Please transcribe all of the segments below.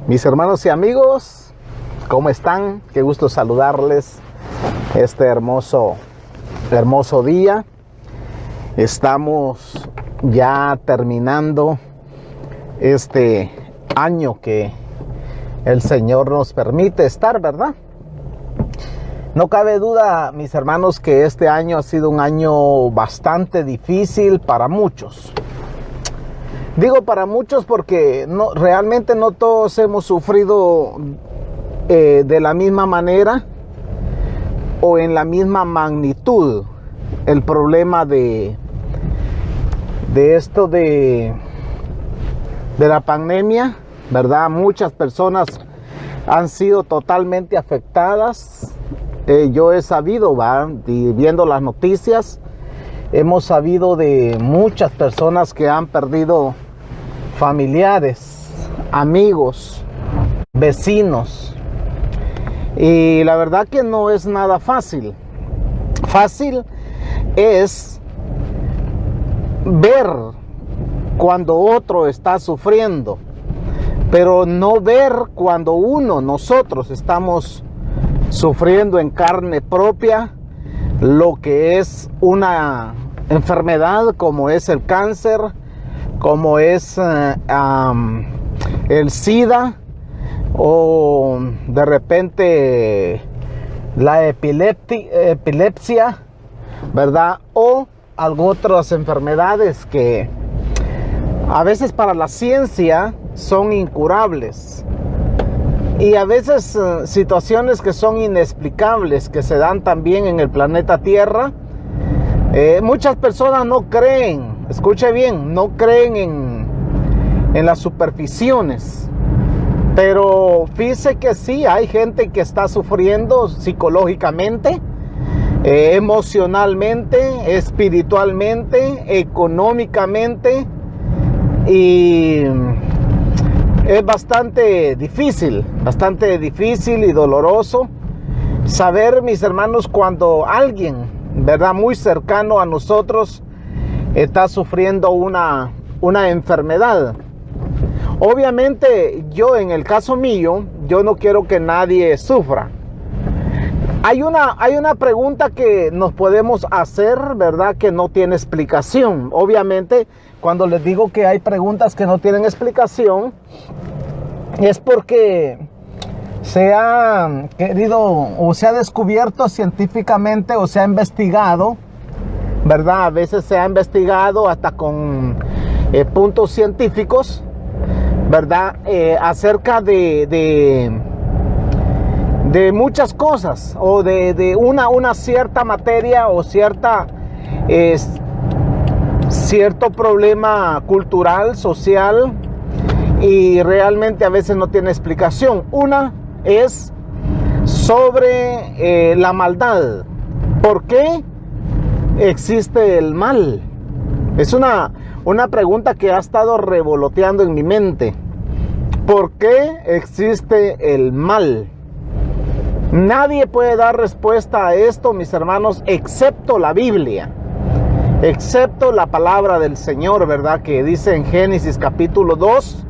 Mis hermanos y amigos, ¿cómo están? Qué gusto saludarles este hermoso día. Estamos ya terminando este año que el Señor nos permite estar, ¿verdad? No cabe duda, mis hermanos, que este año ha sido un año bastante difícil para muchos. Digo para muchos porque realmente no todos hemos sufrido de la misma manera o en la misma magnitud el problema de esto de la pandemia, ¿verdad? Muchas personas han sido totalmente afectadas. Yo he sabido, viendo las noticias, hemos sabido de muchas personas que han perdido familiares, amigos, vecinos. Y la verdad que no es nada fácil. Fácil es ver cuando otro está sufriendo, pero no ver cuando nosotros estamos sufriendo en carne propia lo que es una enfermedad como es el cáncer, como es el SIDA o de repente la epilepsia, ¿verdad? O otras enfermedades que a veces para la ciencia son incurables. Y a veces situaciones que son inexplicables, que se dan también en el planeta Tierra. Muchas personas no creen, escuche bien, no creen en las supersticiones. Pero fíjese que sí, hay gente que está sufriendo psicológicamente, emocionalmente, espiritualmente, económicamente. Y es bastante difícil y doloroso saber, mis hermanos, cuando alguien, ¿verdad?, muy cercano a nosotros está sufriendo una enfermedad. Obviamente yo, en el caso mío, yo no quiero que nadie sufra. Hay una pregunta que nos podemos hacer, ¿verdad?, que no tiene explicación. Obviamente, cuando les digo que hay preguntas que no tienen explicación, es porque se ha querido o se ha descubierto científicamente o se ha investigado, ¿verdad? A veces se ha investigado hasta con puntos científicos, ¿verdad? Acerca de muchas cosas o de una cierta materia o cierto problema cultural, social, y realmente a veces no tiene explicación. Una es sobre la maldad. ¿Por qué existe el mal? Es una pregunta que ha estado revoloteando en mi mente. ¿Por qué existe el mal? Nadie puede dar respuesta a esto, mis hermanos, excepto la Biblia, excepto la palabra del Señor, ¿verdad? Que dice en Génesis capítulo 2,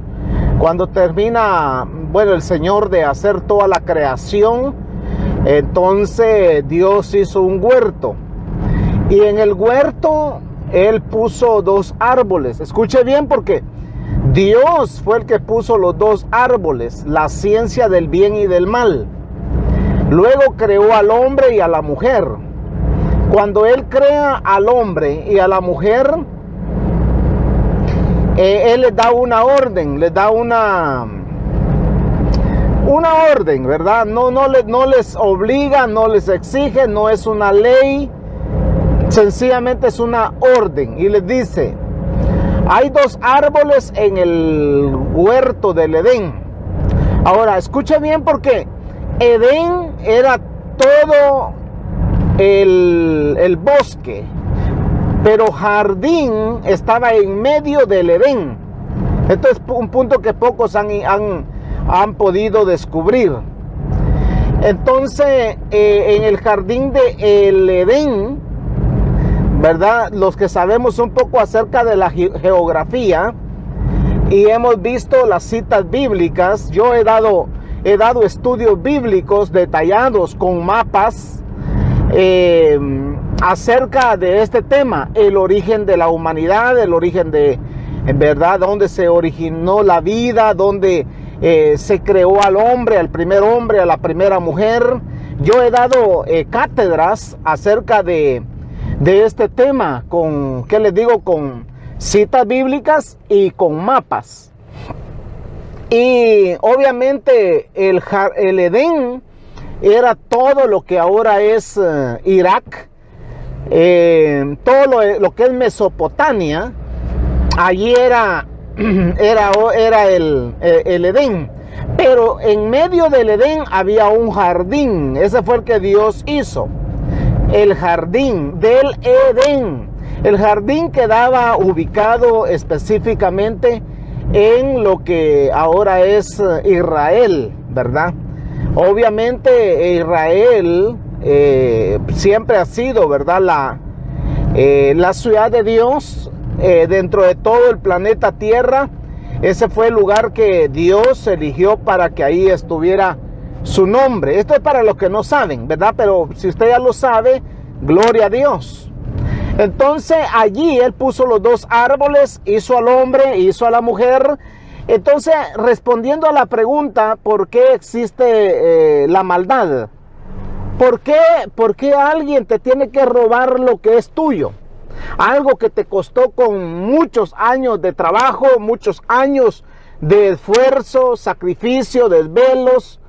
cuando termina, el Señor de hacer toda la creación, entonces Dios hizo un huerto. Y en el huerto Él puso 2 árboles. Escuche bien, porque Dios fue el que puso los 2 árboles, la ciencia del bien y del mal. Luego creó al hombre y a la mujer. Cuando Él crea al hombre y a la mujer, Él les da una orden, les da una orden, ¿verdad? No les obliga, no les exige, no es una ley, sencillamente es una orden. Y les dice, hay 2 árboles en el huerto del Edén. Ahora, escuche bien, porque Edén era todo el bosque, pero jardín estaba en medio del Edén. Esto es un punto que pocos han podido descubrir. Entonces, en el jardín del Edén, ¿verdad?, los que sabemos un poco acerca de la geografía y hemos visto las citas bíblicas. Yo he dado estudios bíblicos detallados con mapas acerca de este tema, el origen de la humanidad, el origen de, en verdad, donde se originó la vida, donde se creó al hombre, al primer hombre, a la primera mujer. Yo he dado cátedras acerca de este tema con, ¿qué les digo? Con citas bíblicas y con mapas. Y obviamente el Edén era todo lo que ahora es Irak, todo lo que es Mesopotamia. Allí era el Edén, pero en medio del Edén había un jardín. Ese fue el que Dios hizo, el jardín del Edén. El jardín quedaba ubicado específicamente en lo que ahora es Israel, ¿verdad? Obviamente Israel siempre ha sido, ¿verdad?, la ciudad de Dios dentro de todo el planeta Tierra. Ese fue el lugar que Dios eligió para que ahí estuviera su nombre. Esto es para los que no saben, ¿verdad? Pero si usted ya lo sabe, gloria a Dios. Entonces allí Él puso los dos árboles, hizo al hombre, hizo a la mujer. Entonces, respondiendo a la pregunta, ¿por qué existe la maldad? ¿Por qué alguien te tiene que robar lo que es tuyo? Algo que te costó con muchos años de trabajo, muchos años de esfuerzo, sacrificio, desvelos.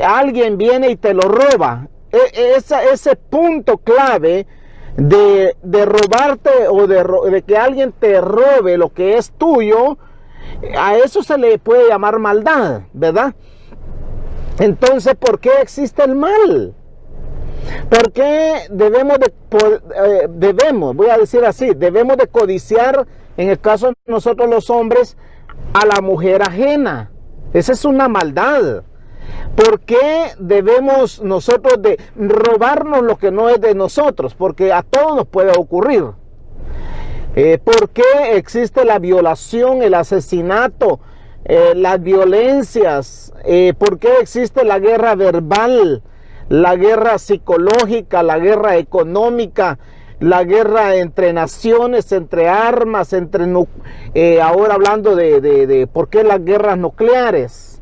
Alguien viene y te lo roba. Ese punto clave de robarte o de que alguien te robe lo que es tuyo, a eso se le puede llamar maldad, ¿verdad? Entonces, ¿por qué existe el mal? ¿Por qué debemos de codiciar, en el caso de nosotros los hombres, a la mujer ajena? Esa es una maldad. ¿Por qué debemos nosotros de robarnos lo que no es de nosotros? Porque a todos nos puede ocurrir. ¿Por qué existe la violación, el asesinato, las violencias? ¿Por qué existe la guerra verbal, la guerra psicológica, la guerra económica, la guerra entre naciones, entre armas, ahora hablando de por qué las guerras nucleares?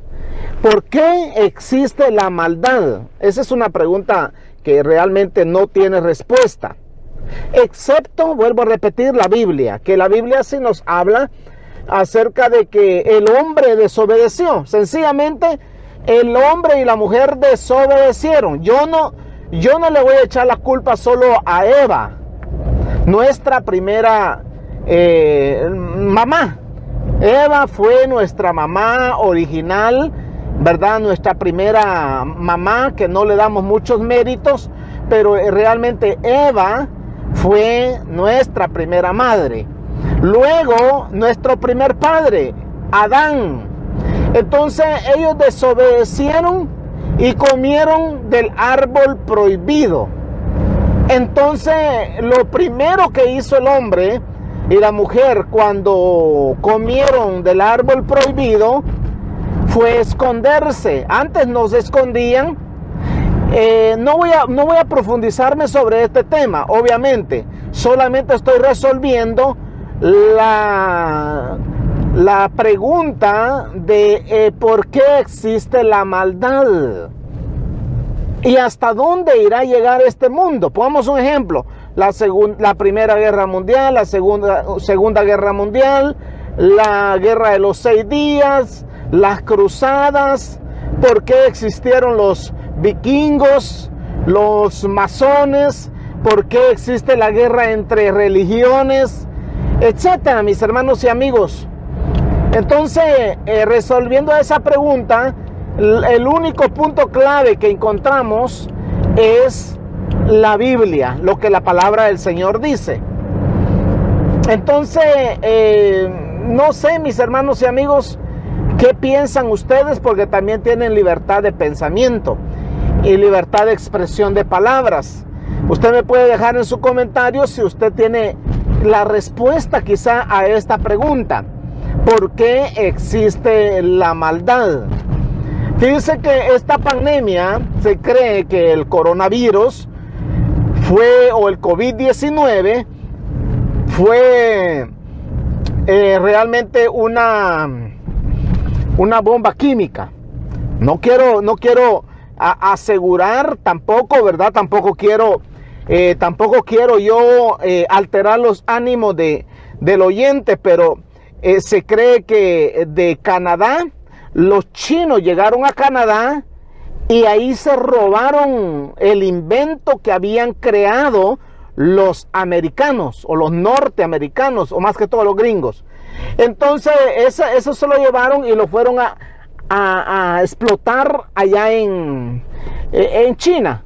¿Por qué existe la maldad? Esa es una pregunta que realmente no tiene respuesta. Excepto, vuelvo a repetir, la Biblia, que la Biblia sí nos habla acerca de que el hombre desobedeció. Sencillamente, el hombre y la mujer desobedecieron. Yo no le voy a echar la culpa solo a Eva, nuestra primera mamá. Eva fue nuestra mamá original, ¿verdad? Nuestra primera mamá, que no le damos muchos méritos, pero realmente Eva fue nuestra primera madre. Luego, nuestro primer padre, Adán. Entonces, ellos desobedecieron y comieron del árbol prohibido. Entonces, lo primero que hizo el hombre y la mujer cuando comieron del árbol prohibido fue esconderse. Antes nos escondían. No voy a profundizarme sobre este tema, obviamente. Solamente estoy resolviendo la pregunta de por qué existe la maldad y hasta dónde irá a llegar este mundo. Pongamos un ejemplo: la Primera Guerra Mundial, la Segunda Guerra Mundial, la Guerra de los 6 días, las cruzadas. ¿Por qué existieron los vikingos, los masones? ¿Por qué existe la guerra entre religiones, etcétera, mis hermanos y amigos? Entonces, resolviendo esa pregunta, el único punto clave que encontramos es la Biblia, lo que la palabra del Señor dice. Entonces, no sé, mis hermanos y amigos, ¿qué piensan ustedes? Porque también tienen libertad de pensamiento y libertad de expresión de palabras. Usted me puede dejar en su comentario si usted tiene la respuesta quizá a esta pregunta. ¿Por qué existe la maldad? Fíjense que esta pandemia, se cree que el coronavirus fue, o el COVID-19, fue realmente una bomba química. No quiero asegurar tampoco, ¿verdad? Tampoco quiero yo alterar los ánimos del oyente, pero se cree que de Canadá, los chinos llegaron a Canadá y ahí se robaron el invento que habían creado los americanos o los norteamericanos, o más que todo los gringos. Entonces eso se lo llevaron y lo fueron a explotar allá en China,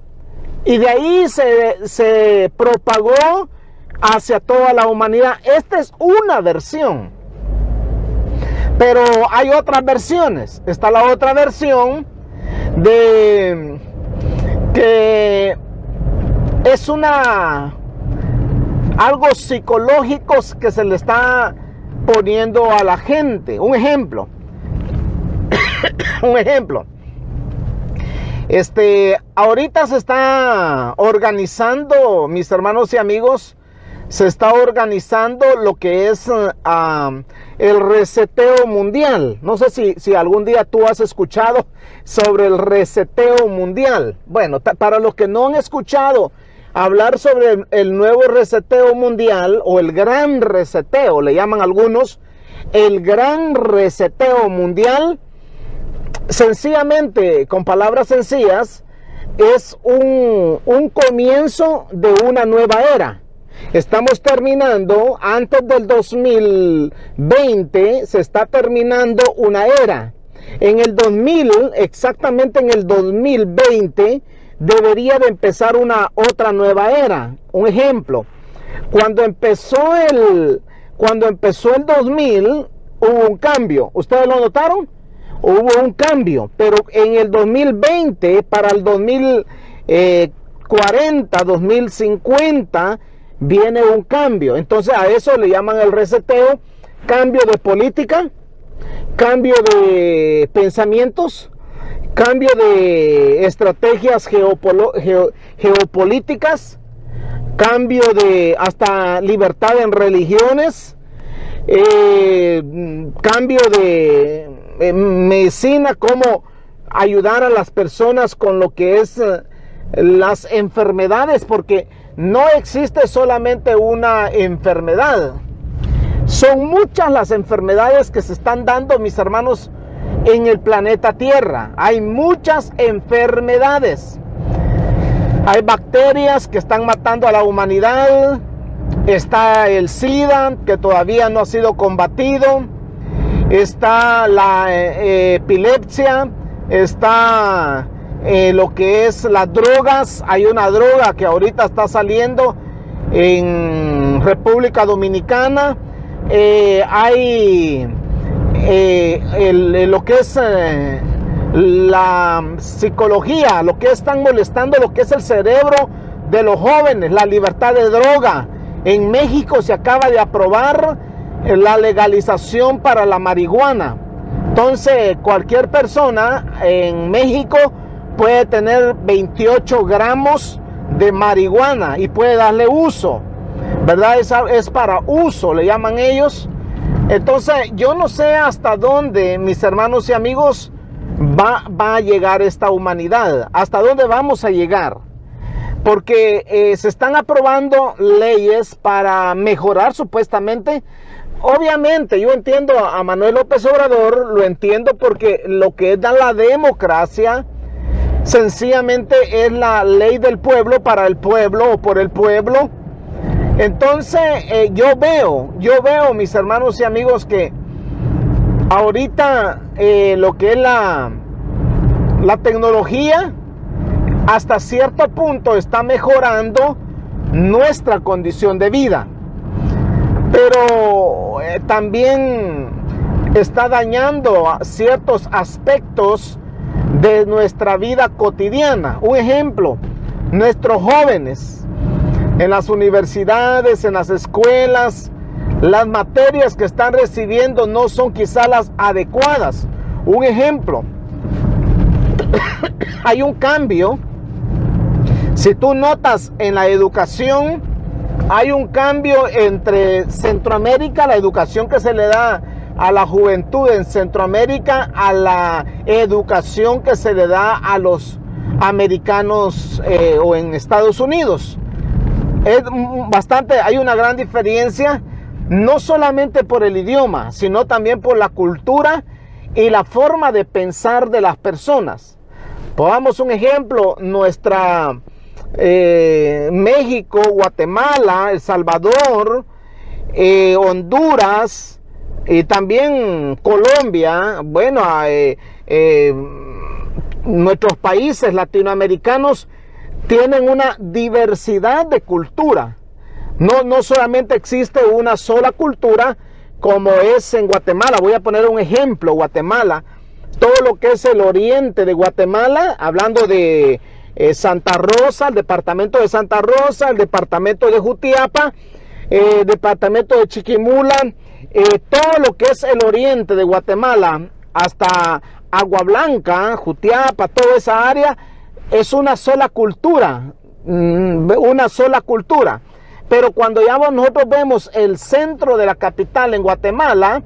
y de ahí se propagó hacia toda la humanidad. Esta es una versión, pero hay otras versiones. Está la otra versión de que es algo psicológico que se le está poniendo a la gente. Un ejemplo. Ahorita se está organizando, mis hermanos y amigos, se está organizando lo que es el reseteo mundial. No sé si algún día tú has escuchado sobre el reseteo mundial. Bueno, para los que no han escuchado hablar sobre el nuevo reseteo mundial, o el gran reseteo, le llaman algunos, el gran reseteo mundial, sencillamente, con palabras sencillas, es un comienzo de una nueva era. Estamos terminando, antes del 2020, se está terminando una era. En el 2000, exactamente en el 2020, debería de empezar otra nueva era. Un ejemplo, cuando empezó el 2000, hubo un cambio. ¿Ustedes lo notaron? Hubo un cambio, pero en el 2020, para el 2040, 2050, viene un cambio. Entonces a eso le llaman el reseteo: cambio de política, cambio de pensamientos, cambio de estrategias geopolíticas, cambio de hasta libertad en religiones, cambio de medicina, cómo ayudar a las personas con lo que es las enfermedades, porque no existe solamente una enfermedad, son muchas las enfermedades que se están dando, mis hermanos, en el planeta Tierra. Hay muchas enfermedades, hay bacterias que están matando a la humanidad, está el SIDA, que todavía no ha sido combatido, está la epilepsia, está lo que es las drogas. Hay una droga que ahorita está saliendo en República Dominicana, hay lo que es la psicología, lo que están molestando, lo que es el cerebro de los jóvenes, la libertad de droga. En México se acaba de aprobar la legalización para la marihuana. Entonces cualquier persona en México puede tener 28 gramos de marihuana y puede darle uso, ¿verdad? Es para uso, le llaman ellos. Entonces yo no sé hasta dónde, mis hermanos y amigos, va a llegar esta humanidad, hasta dónde vamos a llegar, porque se están aprobando leyes para mejorar supuestamente. Obviamente yo entiendo a Manuel López Obrador, lo entiendo, porque lo que es la democracia sencillamente es la ley del pueblo, para el pueblo o por el pueblo. Entonces yo veo, mis hermanos y amigos, que ahorita lo que es la tecnología hasta cierto punto está mejorando nuestra condición de vida, pero también está dañando ciertos aspectos de nuestra vida cotidiana. Un ejemplo, nuestros jóvenes en las universidades, en las escuelas, las materias que están recibiendo no son quizá las adecuadas. Un ejemplo, hay un cambio. Si tú notas en la educación, hay un cambio entre Centroamérica, la educación que se le da a la juventud en Centroamérica, a la educación que se le da a los americanos o en Estados Unidos. Es bastante, hay una gran diferencia, no solamente por el idioma, sino también por la cultura y la forma de pensar de las personas. Pongamos un ejemplo, nuestra México, Guatemala, El Salvador, Honduras y también Colombia, bueno, nuestros países latinoamericanos tienen una diversidad de cultura. No solamente existe una sola cultura como es en Guatemala. Voy a poner un ejemplo, Guatemala. Todo lo que es el oriente de Guatemala, hablando de Santa Rosa, el departamento de Santa Rosa, el departamento de Jutiapa, el departamento de Chiquimula, todo lo que es el oriente de Guatemala hasta Agua Blanca, Jutiapa, toda esa área es una sola cultura, Pero cuando ya nosotros vemos el centro de la capital en Guatemala,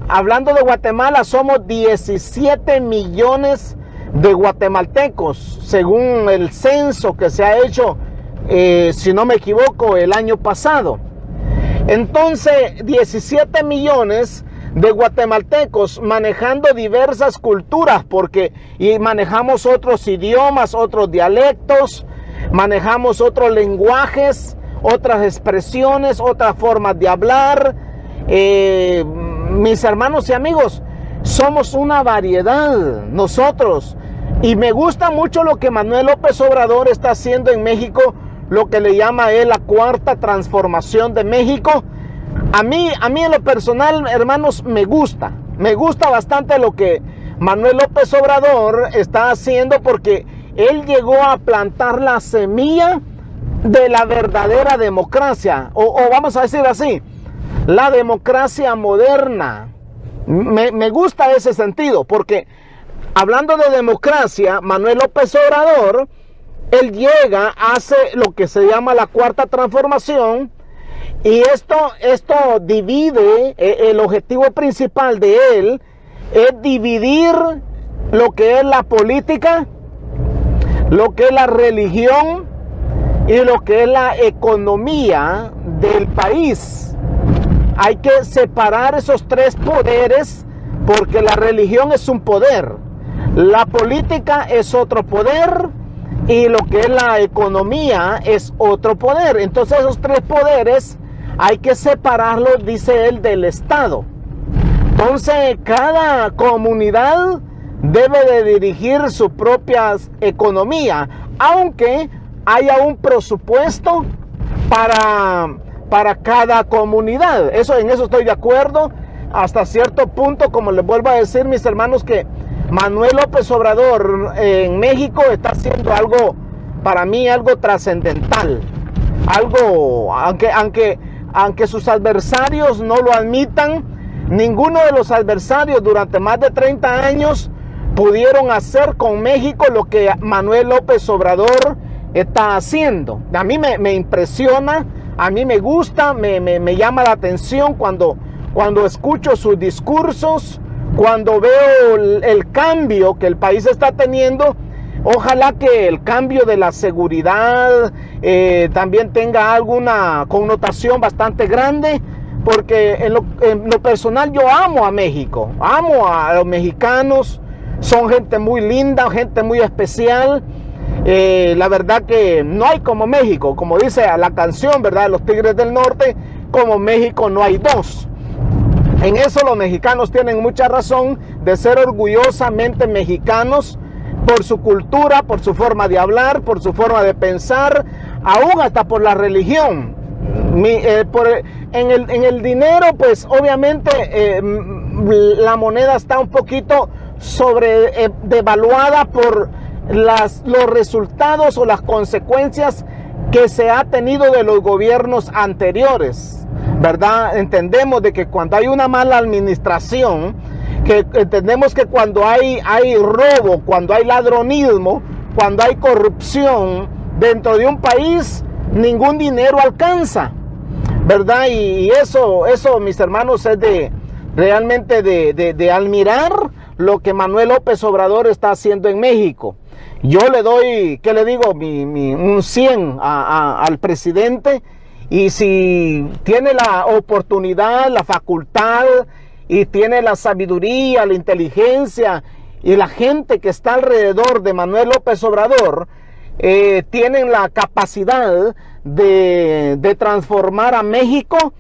hablando de Guatemala, somos 17 millones de guatemaltecos, según el censo que se ha hecho, si no me equivoco, el año pasado. Entonces, 17 millones de guatemaltecos manejando diversas culturas, y manejamos otros idiomas, otros dialectos, manejamos otros lenguajes, otras expresiones, otras formas de hablar. Mis hermanos y amigos, somos una variedad nosotros, y me gusta mucho lo que Manuel López Obrador está haciendo en México, lo que le llama él la cuarta transformación de México. A mí en lo personal, hermanos, me gusta bastante lo que Manuel López Obrador está haciendo, porque él llegó a plantar la semilla de la verdadera democracia, o vamos a decir así, la democracia moderna. Me gusta ese sentido, porque hablando de democracia, Manuel López Obrador, él llega, hace lo que se llama la cuarta transformación, y esto divide, el objetivo principal de él es dividir lo que es la política, lo que es la religión y lo que es la economía del país. Hay que separar esos tres poderes, porque la religión es un poder, la política es otro poder y lo que es la economía es otro poder. Entonces esos tres poderes hay que separarlos, dice él, del Estado. Entonces cada comunidad debe de dirigir su propia economía, aunque haya un presupuesto para cada comunidad. En eso estoy de acuerdo hasta cierto punto. Como les vuelvo a decir, mis hermanos, que Manuel López Obrador en México está haciendo algo, para mí, algo trascendental. Algo, aunque sus adversarios no lo admitan, ninguno de los adversarios durante más de 30 años pudieron hacer con México lo que Manuel López Obrador está haciendo. A mí me impresiona, a mí me gusta, me llama la atención cuando escucho sus discursos, cuando veo el cambio que el país está teniendo. Ojalá que el cambio de la seguridad también tenga alguna connotación bastante grande, porque en lo personal yo amo a México, amo a los mexicanos, son gente muy linda, gente muy especial. La verdad que no hay como México, como dice la canción, ¿verdad?, Los Tigres del Norte, como México no hay dos. En eso los mexicanos tienen mucha razón de ser orgullosamente mexicanos, por su cultura, por su forma de hablar, por su forma de pensar, aún hasta por la religión. En el dinero, pues obviamente la moneda está un poquito devaluada por los resultados o las consecuencias que se ha tenido de los gobiernos anteriores. ¿verdad? Entendemos de que cuando hay una mala administración, que entendemos que cuando hay robo, cuando hay ladronismo, cuando hay corrupción dentro de un país, ningún dinero alcanza, ¿verdad? Y eso, mis hermanos, es realmente de admirar lo que Manuel López Obrador está haciendo en México. Yo le doy, ¿qué le digo? Un 100 al presidente, y si tiene la oportunidad, la facultad, y tiene la sabiduría, la inteligencia, y la gente que está alrededor de Manuel López Obrador, tienen la capacidad de transformar a México.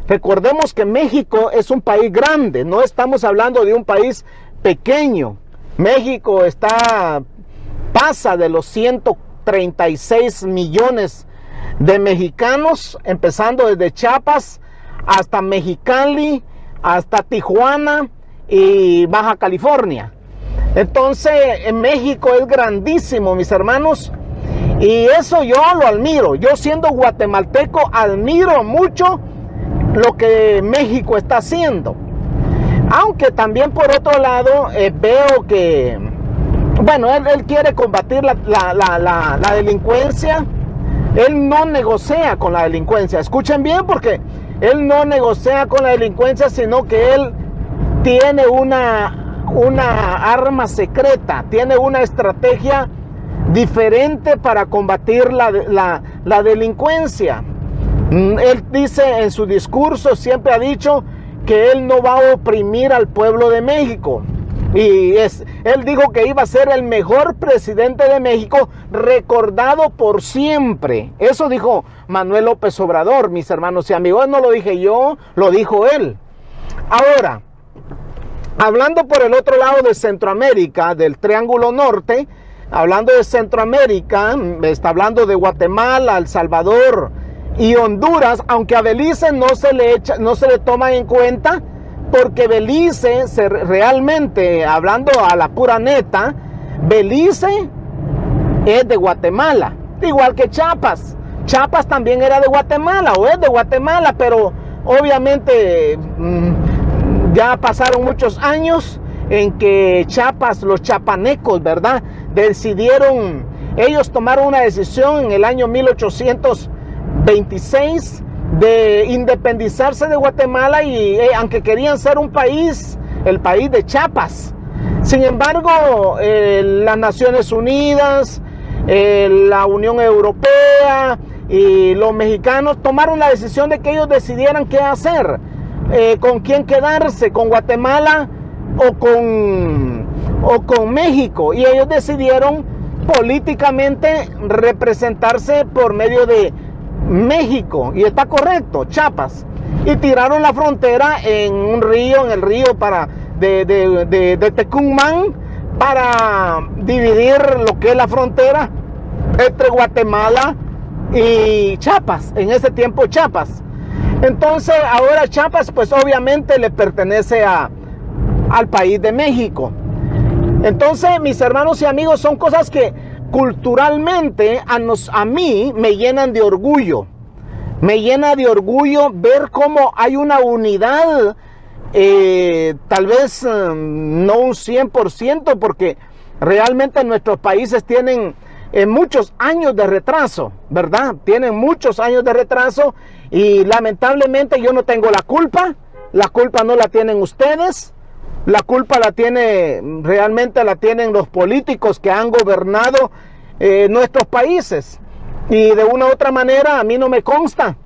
Recordemos que México es un país grande, no estamos hablando de un país pequeño. México pasa de los 136 millones de mexicanos, empezando desde Chiapas hasta Mexicali, hasta Tijuana y Baja California. Entonces, en México es grandísimo, mis hermanos, y eso yo lo admiro. Yo, siendo guatemalteco, admiro mucho lo que México está haciendo. Aunque también, por otro lado, veo que, bueno, él quiere combatir la delincuencia. Él no negocia con la delincuencia. Escuchen bien, porque él no negocia con la delincuencia, sino que él tiene una arma secreta, tiene una estrategia diferente para combatir la delincuencia. Él dice en su discurso, siempre ha dicho que él no va a oprimir al pueblo de México. Y él dijo que iba a ser el mejor presidente de México, recordado por siempre. Eso dijo Manuel López Obrador, mis hermanos y amigos. No lo dije yo, lo dijo él. Ahora, hablando por el otro lado de Centroamérica, del Triángulo Norte, hablando de Centroamérica, está hablando de Guatemala, El Salvador y Honduras, aunque a Belice no se le toma en cuenta, porque Belice, realmente, hablando a la pura neta, Belice es de Guatemala, igual que Chiapas. Chiapas también era de Guatemala, o es de Guatemala, pero obviamente ya pasaron muchos años en que Chiapas, los chapanecos, ¿verdad?, ellos tomaron una decisión en el año 1826 de independizarse de Guatemala, y aunque querían ser un país, el país de Chiapas. Sin embargo, las Naciones Unidas, la Unión Europea y los mexicanos tomaron la decisión de que ellos decidieran qué hacer, con quién quedarse, con Guatemala o con México, y ellos decidieron políticamente representarse por medio de México, y está correcto, Chiapas, y tiraron la frontera en el río de Tecumán, para dividir lo que es la frontera entre Guatemala y Chiapas, en ese tiempo Chiapas. Entonces ahora Chiapas pues obviamente le pertenece al país de México. Entonces, mis hermanos y amigos, son cosas que culturalmente a mí me llenan de orgullo. Me llena de orgullo ver cómo hay una unidad, tal vez no un 100%, porque realmente nuestros países tienen muchos años de retraso, ¿verdad? Tienen muchos años de retraso, y lamentablemente yo no tengo la culpa no la tienen ustedes. La culpa realmente la tienen los políticos que han gobernado nuestros países. Y de una u otra manera, a mí no me consta,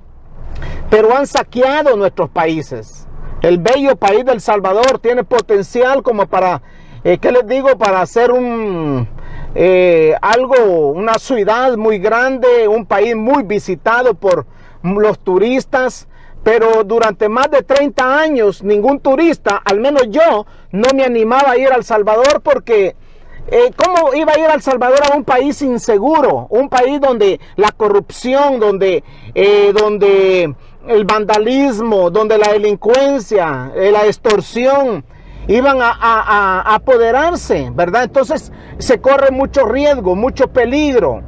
pero han saqueado nuestros países. El bello país de El Salvador tiene potencial como para, ¿qué les digo? Para hacer una ciudad muy grande, un país muy visitado por los turistas. Pero durante más de 30 años, ningún turista, al menos yo, no me animaba a ir a El Salvador, porque ¿cómo iba a ir a El Salvador, a un país inseguro? Un país donde la corrupción, donde el vandalismo, donde la delincuencia, la extorsión iban a apoderarse, ¿verdad? Entonces se corre mucho riesgo, mucho peligro.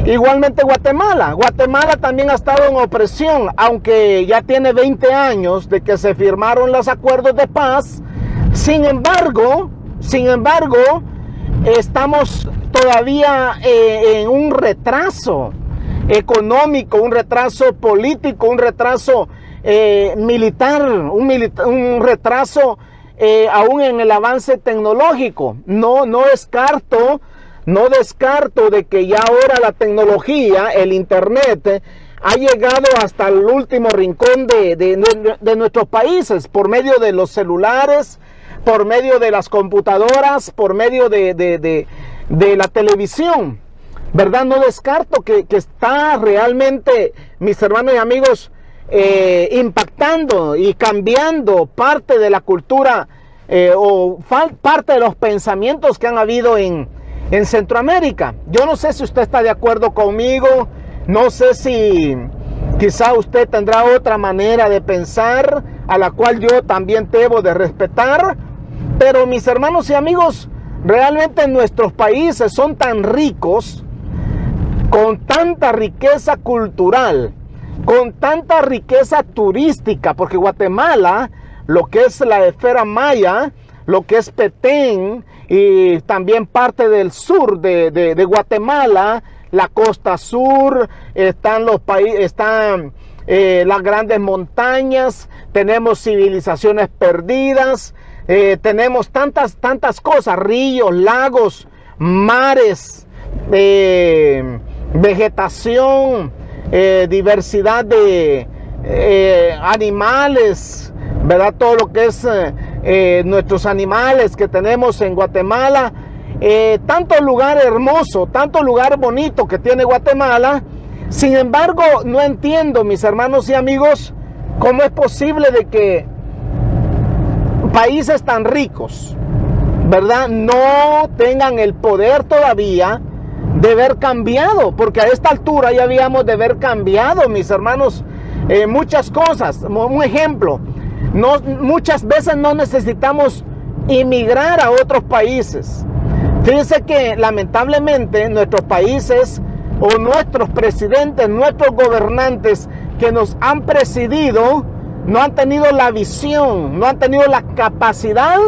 Igualmente Guatemala. Guatemala también ha estado en opresión, aunque ya tiene 20 años de que se firmaron los acuerdos de paz. Sin embargo, estamos todavía en un retraso económico, un retraso político, un retraso militar, un retraso aún en el avance tecnológico. No descarto de que ya ahora la tecnología, el internet, ha llegado hasta el último rincón de nuestros países, por medio de los celulares, por medio de las computadoras, por medio de la televisión, ¿verdad? No descarto que está realmente, mis hermanos y amigos, impactando y cambiando parte de la cultura parte de los pensamientos que han habido en Centroamérica. Yo no sé si usted está de acuerdo conmigo, no sé si quizá usted tendrá otra manera de pensar, a la cual yo también debo de respetar, pero mis hermanos y amigos, realmente nuestros países son tan ricos, con tanta riqueza cultural, con tanta riqueza turística, porque Guatemala, lo que es la esfera maya, lo que es Petén y también parte del sur de Guatemala, la costa sur, están las grandes montañas, tenemos civilizaciones perdidas, tenemos tantas cosas, ríos, lagos, mares, vegetación, diversidad de animales, ¿verdad? Todo lo que es nuestros animales que tenemos en Guatemala, tanto lugar hermoso, tanto lugar bonito que tiene Guatemala. Sin embargo, no entiendo, mis hermanos y amigos, cómo es posible de que países tan ricos, ¿verdad?, no tengan el poder todavía de haber cambiado, porque a esta altura ya habíamos de haber cambiado, mis hermanos, muchas cosas. Un ejemplo, muchas veces no necesitamos emigrar a otros países. Fíjense que lamentablemente nuestros países o nuestros presidentes, nuestros gobernantes que nos han presidido, no han tenido la visión, no han tenido la capacidad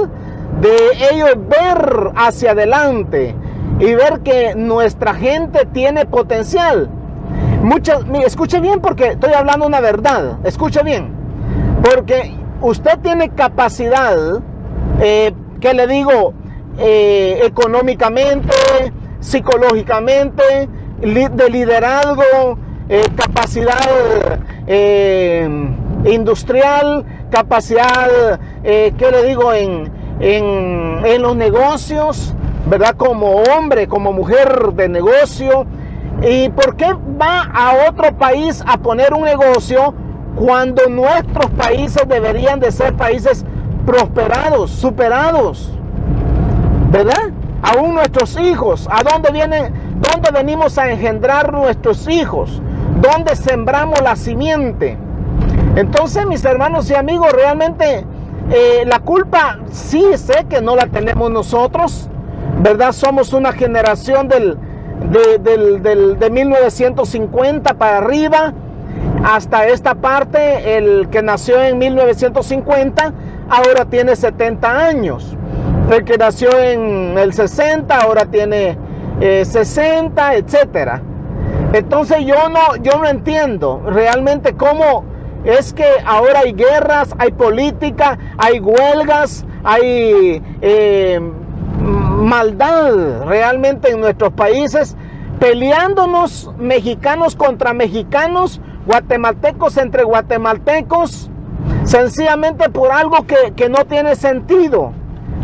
de ellos ver hacia adelante y ver que nuestra gente tiene potencial. Escuche bien, porque estoy hablando una verdad. Escuche bien, porque usted tiene capacidad, que le digo, económicamente, psicológicamente, de liderazgo, capacidad industrial, capacidad, ¿qué le digo?, en los negocios, ¿verdad? Como hombre, como mujer de negocio. ¿Y por qué va a otro país a poner un negocio cuando nuestros países deberían de ser países prosperados, superados, ¿verdad? Aún nuestros hijos, ¿a dónde vienen? ¿Dónde venimos a engendrar nuestros hijos? ¿Dónde sembramos la simiente? Entonces, mis hermanos y amigos, realmente la culpa sí sé que no la tenemos nosotros, ¿verdad? Somos una generación de 1950 para arriba, hasta esta parte. El que nació en 1950 ahora tiene 70 años. El que nació en el 60 ahora tiene 60, etcétera. Entonces yo no entiendo realmente cómo es que ahora hay guerras, hay política, hay huelgas, hay maldad realmente en nuestros países, peleándonos mexicanos contra mexicanos, guatemaltecos entre guatemaltecos, sencillamente por algo que no tiene sentido.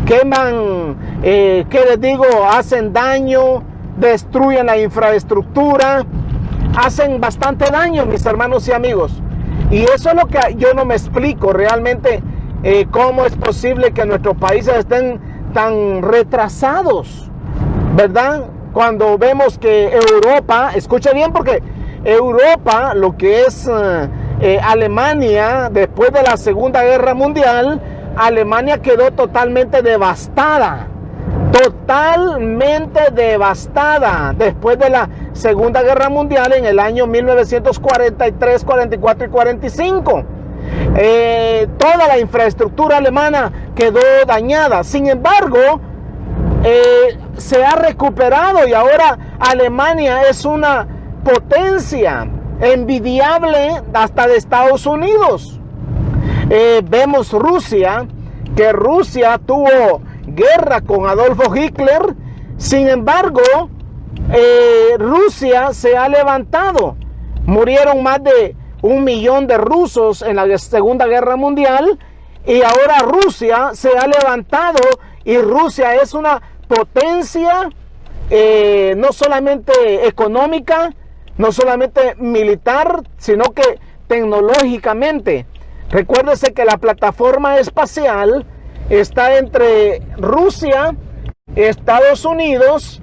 Queman, ¿qué les digo?, hacen daño, destruyen la infraestructura, hacen bastante daño, mis hermanos y amigos. Y eso es lo que yo no me explico realmente, cómo es posible que nuestros países estén tan retrasados, ¿verdad? Cuando vemos que Europa, escuche bien, porque Europa, lo que es Alemania, después de la Segunda Guerra Mundial, Alemania quedó totalmente devastada, totalmente devastada después de la Segunda Guerra Mundial en el año 1943, 44 y 45. Toda la infraestructura alemana quedó dañada. Sin embargo, se ha recuperado y ahora Alemania es una potencia envidiable hasta de Estados Unidos. Vemos Rusia, que Rusia tuvo guerra con Adolfo Hitler. Sin embargo, Rusia se ha levantado. Murieron más de 1 millón de rusos en la Segunda Guerra Mundial y ahora Rusia se ha levantado y Rusia es una potencia no solamente económica, no solamente militar, sino que tecnológicamente. Recuérdese que la plataforma espacial está entre Rusia, Estados Unidos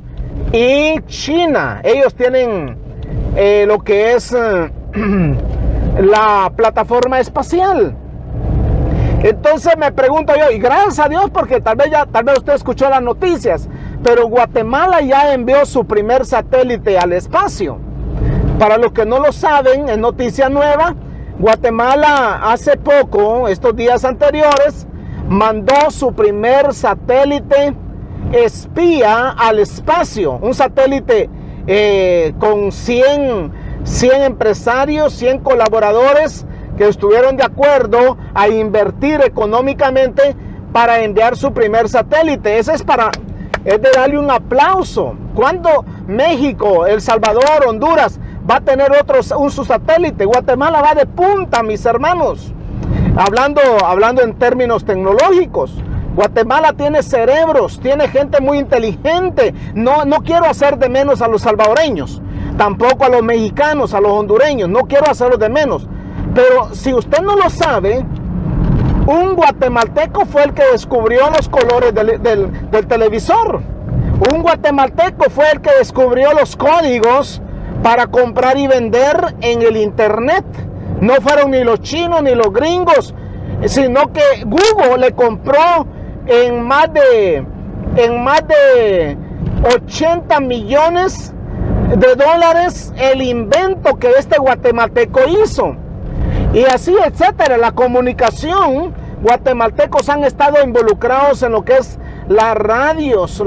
y China. Ellos tienen lo que es la plataforma espacial. Entonces me pregunto yo, y gracias a Dios, porque tal vez usted escuchó las noticias, pero Guatemala ya envió su primer satélite al espacio. Para los que no lo saben, es noticia nueva. Guatemala hace poco, estos días anteriores, mandó su primer satélite espía al espacio. Un satélite con 100 empresarios, 100 colaboradores que estuvieron de acuerdo a invertir económicamente para enviar su primer satélite. Es de darle un aplauso. ¿Cuándo México, El Salvador, Honduras va a tener un satélite? Guatemala va de punta, mis hermanos. Hablando en términos tecnológicos. Guatemala tiene cerebros, tiene gente muy inteligente. No quiero hacer de menos a los salvadoreños, tampoco a los mexicanos, a los hondureños. No quiero hacerlos de menos. Pero si usted no lo sabe, un guatemalteco fue el que descubrió los colores del televisor. Un guatemalteco fue el que descubrió los códigos para comprar y vender en el internet. No fueron ni los chinos ni los gringos, sino que Google le compró en más de 80 millones de dólares el invento que este guatemalteco hizo. Y así, etcétera. La comunicación, guatemaltecos han estado involucrados en lo que es las radios,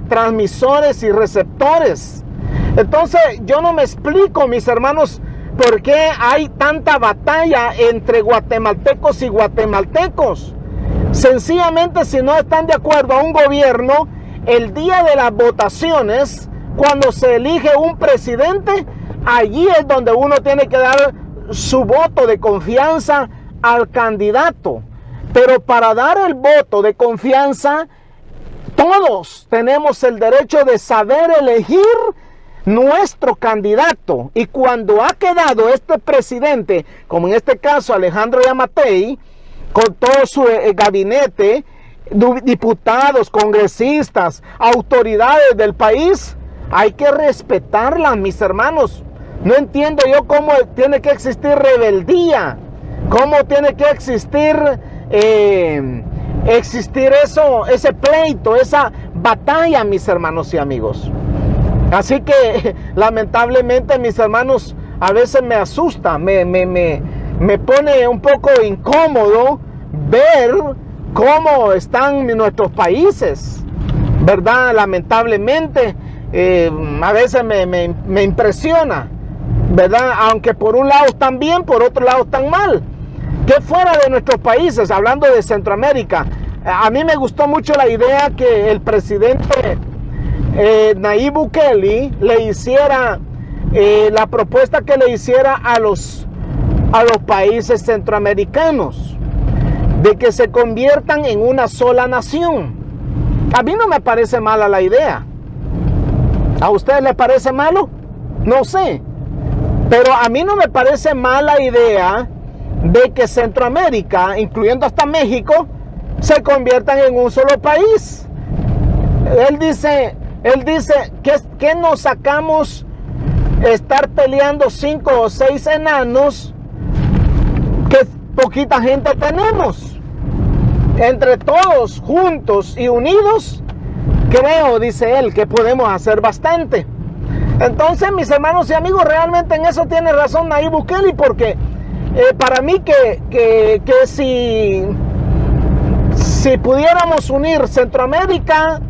transmisores y receptores. Entonces, yo no me explico, mis hermanos, por qué hay tanta batalla entre guatemaltecos y guatemaltecos. Sencillamente, si no están de acuerdo a un gobierno, el día de las votaciones, cuando se elige un presidente, allí es donde uno tiene que dar su voto de confianza al candidato. Pero para dar el voto de confianza, todos tenemos el derecho de saber elegir nuestro candidato. Y cuando ha quedado este presidente, como en este caso Alejandro Yamatei, con todo su gabinete, diputados, congresistas, autoridades del país, hay que respetarlas, mis hermanos. No entiendo yo cómo tiene que existir rebeldía, cómo tiene que existir ese pleito, esa batalla, mis hermanos y amigos. Así que lamentablemente, mis hermanos, a veces me asusta, me pone un poco incómodo ver cómo están nuestros países, ¿verdad? Lamentablemente, a veces me impresiona, ¿verdad? Aunque por un lado están bien, por otro lado están mal. Que fuera de nuestros países, hablando de Centroamérica, a mí me gustó mucho la idea que el presidente Nayib Bukele le hiciera, la propuesta que le hiciera a los países centroamericanos, de que se conviertan en una sola nación. A mí no me parece mala la idea. ¿A ustedes les parece malo? No sé. Pero a mí no me parece mala idea de que Centroamérica, incluyendo hasta México, se conviertan en un solo país. Él dice que nos sacamos estar peleando 5 o 6 enanos, que poquita gente tenemos. entre todos juntos y unidos, creo, dice él, que podemos hacer bastante. Entonces, mis hermanos y amigos, realmente en eso tiene razón Nayib Bukele, porque para mí que si pudiéramos unir Centroamérica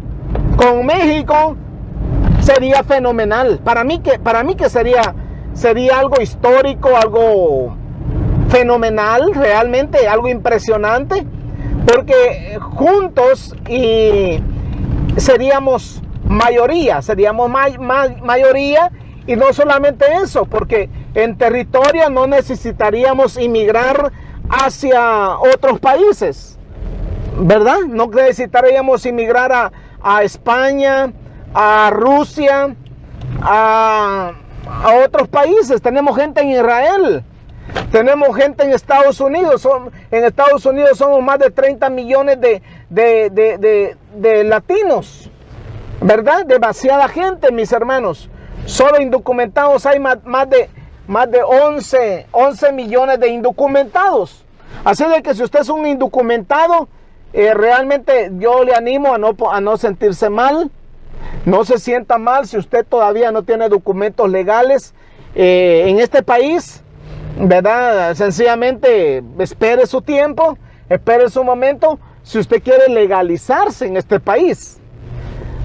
con México, sería fenomenal. Para mí que sería algo histórico, algo fenomenal, realmente algo impresionante, porque juntos y seríamos mayoría, mayoría, y no solamente eso, porque en territorio no necesitaríamos inmigrar hacia otros países, ¿verdad? No necesitaríamos inmigrar a España, a Rusia, a otros países. Tenemos gente en Israel, tenemos gente en Estados Unidos. En Estados Unidos somos más de 30 millones de latinos, ¿verdad? Demasiada gente, mis hermanos. Solo indocumentados hay más de 11 millones de indocumentados. Así de que si usted es un indocumentado, realmente yo le animo a no sentirse mal. No se sienta mal si usted todavía no tiene documentos legales en este país, ¿verdad? Sencillamente espere su tiempo, espere su momento, si usted quiere legalizarse en este país,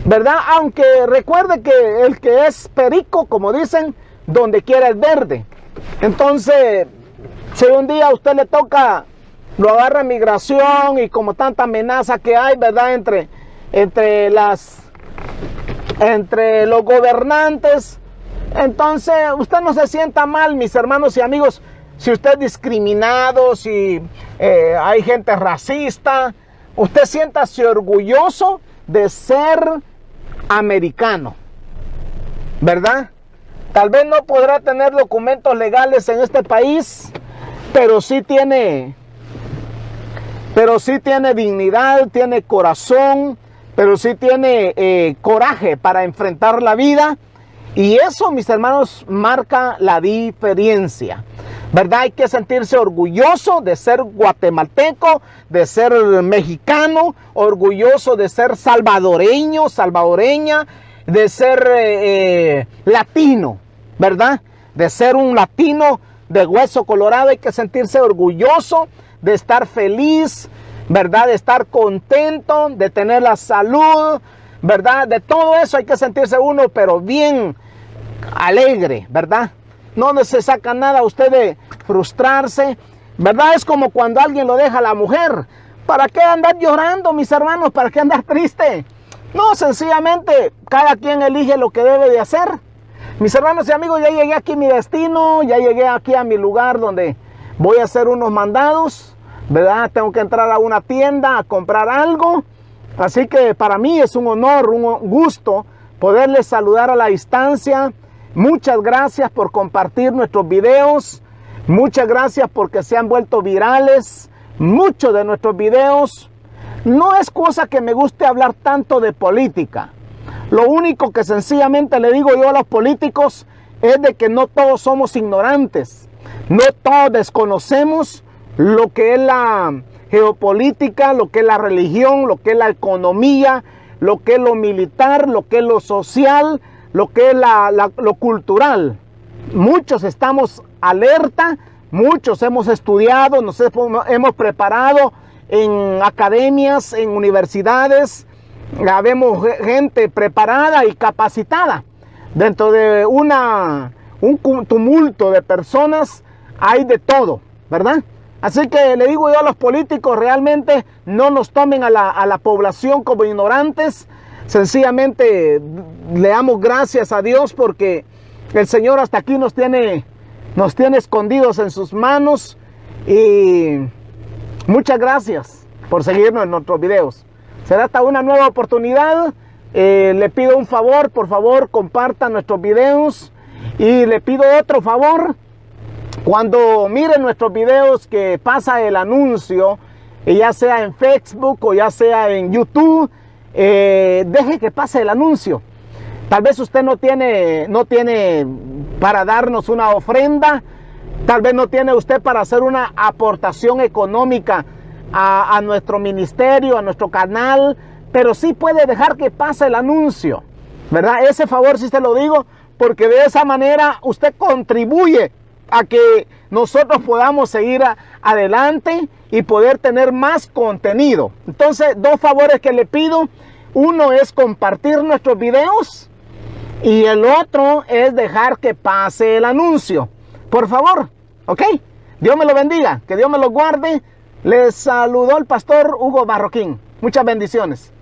¿verdad? Aunque recuerde que el que es perico, como dicen, donde quiera es verde. Entonces, si un día a usted le toca, lo agarra migración y como tanta amenaza que hay, ¿verdad? Entre los gobernantes, entonces usted no se sienta mal, mis hermanos y amigos, si usted es discriminado, si hay gente racista, usted siéntase orgulloso de ser americano, ¿verdad? Tal vez no podrá tener documentos legales en este país, pero sí tiene dignidad, tiene corazón, pero sí tiene coraje para enfrentar la vida. Y eso, mis hermanos, marca la diferencia, ¿verdad? Hay que sentirse orgulloso de ser guatemalteco, de ser mexicano, orgulloso de ser salvadoreño, salvadoreña, de ser latino, ¿verdad? De ser un latino de hueso colorado. Hay que sentirse orgulloso de estar feliz, ¿verdad? De estar contento, de tener la salud, ¿verdad? De todo eso hay que sentirse uno, pero bien alegre, ¿verdad? No se saca nada usted de frustrarse, ¿verdad? Es como cuando alguien lo deja a la mujer. ¿Para qué andar llorando, mis hermanos? ¿Para qué andar triste? No, sencillamente cada quien elige lo que debe de hacer. Mis hermanos y amigos, ya llegué aquí a mi destino, ya llegué aquí a mi lugar donde voy a hacer unos mandados, ¿verdad? Tengo que entrar a una tienda a comprar algo. Así que para mí es un honor, un gusto poderles saludar a la distancia. Muchas gracias por compartir nuestros videos. Muchas gracias porque se han vuelto virales. Muchos de nuestros videos. No es cosa que me guste hablar tanto de política. Lo único que sencillamente le digo yo a los políticos es de que no todos somos ignorantes. No todos desconocemos lo que es la geopolítica, lo que es la religión, lo que es la economía, lo que es lo militar, lo que es lo social, lo que es lo cultural. Muchos estamos alerta, muchos hemos estudiado, nos hemos preparado en academias, en universidades, vemos gente preparada y capacitada. Dentro de un tumulto de personas hay de todo, ¿verdad? Así que le digo yo a los políticos, realmente no nos tomen a la población como ignorantes. Sencillamente le damos gracias a Dios porque el Señor hasta aquí nos tiene escondidos en sus manos. Y muchas gracias por seguirnos en nuestros videos. Será hasta una nueva oportunidad. Le pido un favor, por favor, compartan nuestros videos. Y le pido otro favor. Cuando miren nuestros videos que pasa el anuncio, ya sea en Facebook o ya sea en YouTube, deje que pase el anuncio. Tal vez usted no tiene para darnos una ofrenda, tal vez no tiene usted para hacer una aportación económica a nuestro ministerio, a nuestro canal, pero sí puede dejar que pase el anuncio, ¿verdad? Ese favor sí se lo digo, porque de esa manera usted contribuye a que nosotros podamos seguir adelante y poder tener más contenido. Entonces, dos favores que le pido. Uno es compartir nuestros videos y el otro es dejar que pase el anuncio. Por favor, ¿ok? Dios me lo bendiga, que Dios me lo guarde. Les saludó el pastor Hugo Marroquín. Muchas bendiciones.